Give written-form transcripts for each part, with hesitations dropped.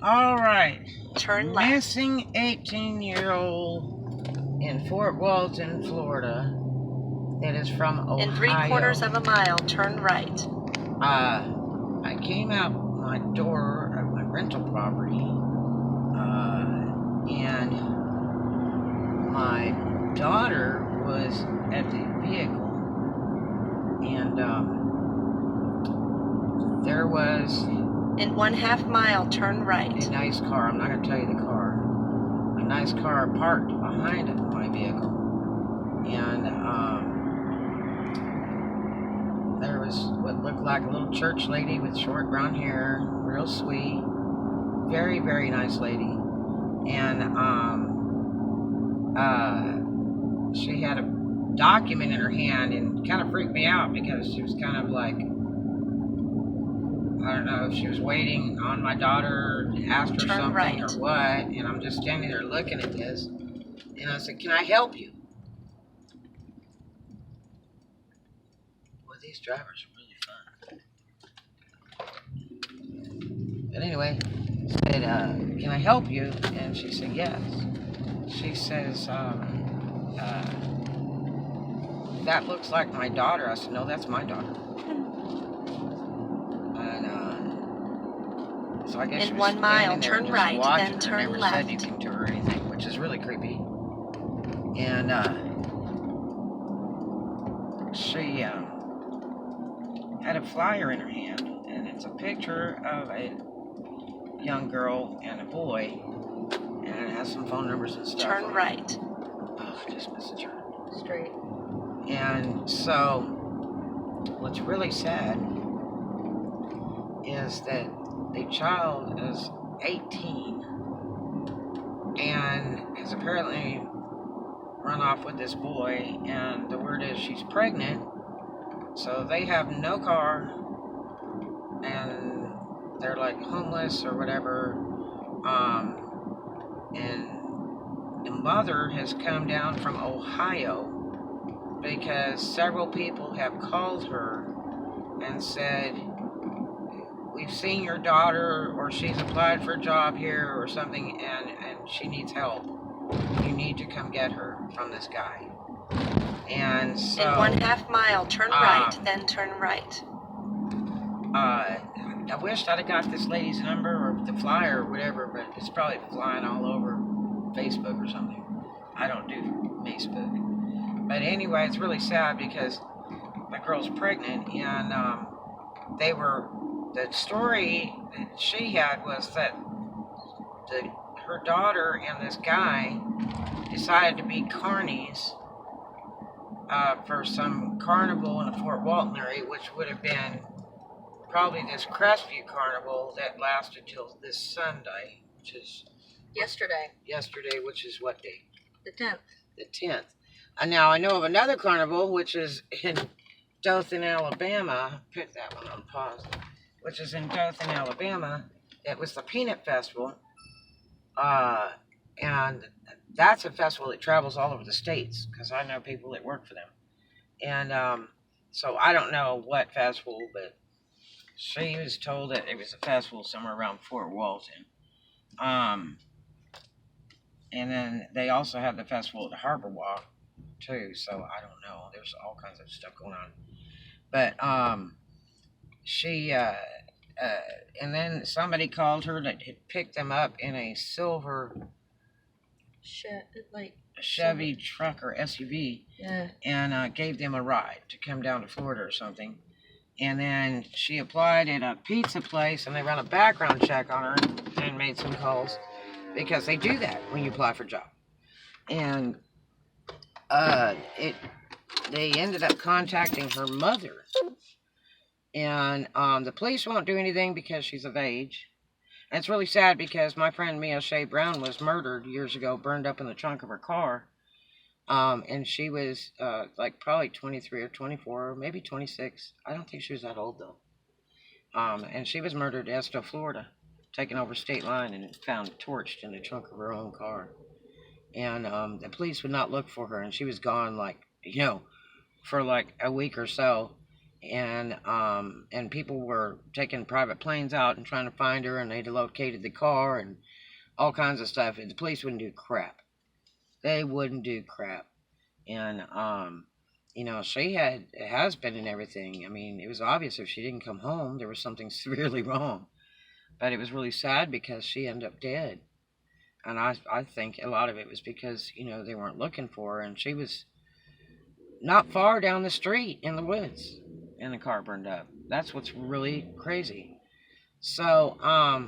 All right. Turn left. Missing 18-year-old in Fort Walton, Florida. That is from Ohio. In 3/4 of a mile, turn right. I came out my door of my rental property, and my daughter was at the vehicle, and there was in 1/2 mile, turn right. a nice car. I'm not going to tell you the car. A nice car parked behind my vehicle, and there was what looked like a little church lady with short brown hair, real sweet, very, very nice lady. And she had a document in her hand, and kind of freaked me out because she was kind of like, I don't know if she was waiting on my daughter to ask her something right. or what. And I'm just standing there looking at this, and I said, "Can I help you?" Well, these drivers are really fun. But anyway, I said, "Can I help you?" And she said, "Yes." She says, "That looks like my daughter." I said, "No, that's my daughter." And so I guess she in was 1 mile, standing there turn just right, watching then her, turn never left. said anything to her or anything, which is really creepy. And she had a flyer in her hand, and it's a picture of a young girl and a boy, and it has some phone numbers and stuff. Turn right. Oh, I just missed a turn. Straight. And so, what's really sad is that the child is 18 and has apparently run off with this boy, and the word is she's pregnant. So they have no car, and they're like homeless or whatever. And the mother has come down from Ohio because several people have called her and said, "We've seen your daughter, or she's applied for a job here or something, and she needs help. You need to come get her from this guy." And so, in 1/2 mile, turn right, then turn right. I wished I'd have got this lady's number or the flyer or whatever, but it's probably flying all over Facebook or something. I don't do Facebook. But anyway, it's really sad because my girl's pregnant, and the story that she had was that her daughter and this guy decided to be carnies for some carnival in the Fort Walton area, which would have been probably this Crestview carnival that lasted till this Sunday, which is yesterday, which is what day? The 10th. The 10th. And now I know of another carnival, which is in Dothan, Alabama. Put that one on pause. Which is in Dothan, Alabama. It was the Peanut Festival. And that's a festival that travels all over the states, because I know people that work for them. And so I don't know what festival, but she was told that it was a festival somewhere around Fort Walton. And then they also had the festival at the Harbor Walk too, so I don't know. There's all kinds of stuff going on. But she and then somebody called her that had picked them up in a silver Chevy truck or SUV, and gave them a ride to come down to Florida or something. And then she applied at a pizza place, and they ran a background check on her and made some calls, because they do that when you apply for a job. And they ended up contacting her mother, and the police won't do anything because she's of age. And it's really sad because my friend Mia Shea Brown was murdered years ago, burned up in the trunk of her car. And she was like probably 23 or 24, or maybe 26. I don't think she was that old though. And she was murdered in Estill, Florida, taken over state line and found torched in the trunk of her own car. And the police would not look for her, and she was gone, like, for like a week or so. and people were taking private planes out and trying to find her, and they'd located the car and all kinds of stuff. And the police wouldn't do crap. They wouldn't do crap. And she had a husband and everything. I mean, it was obvious if she didn't come home, there was something severely wrong. But it was really sad because she ended up dead. And I think a lot of it was because, they weren't looking for her, and she was not far down the street in the woods, and the car burned up. That's what's really crazy. So, I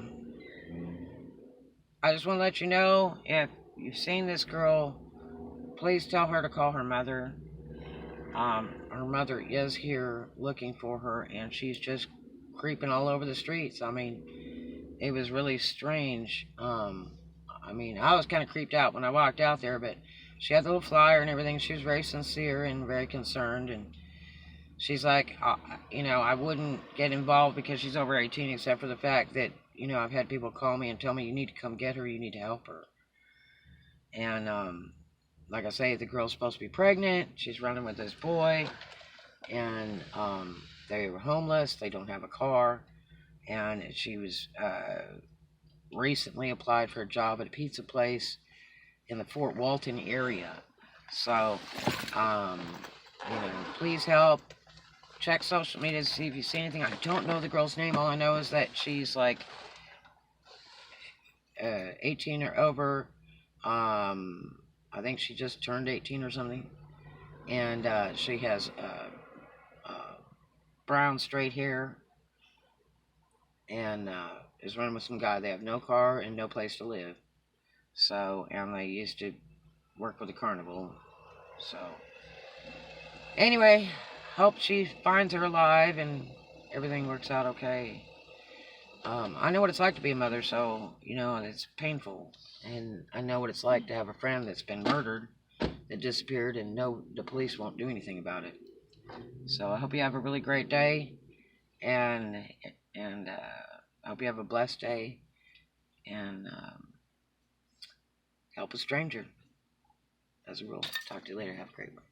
just want to let you know, if you've seen this girl, please tell her to call her mother. Her mother is here looking for her, and she's just creeping all over the streets. I mean, it was really strange. I was kind of creeped out when I walked out there, but she had the little flyer and everything. She was very sincere and very concerned, and she's like, I wouldn't get involved because she's over 18, except for the fact that, I've had people call me and tell me, you need to come get her, you need to help her. And, like I say, the girl's supposed to be pregnant. She's running with this boy, and they were homeless. They don't have a car, and she was recently applied for a job at a pizza place in the Fort Walton area. So, please help. Check social media to see if you see anything. I don't know the girl's name. All I know is that she's like 18 or over. I think she just turned 18 or something. And she has brown straight hair. And is running with some guy. They have no car and no place to live. So, and they used to work with the carnival. So, anyway, hope she finds her alive and everything works out okay. I know what it's like to be a mother, so, it's painful. And I know what it's like to have a friend that's been murdered, that disappeared, and the police won't do anything about it. So I hope you have a really great day, and I hope you have a blessed day, and help a stranger. As a rule. Talk to you later. Have a great one.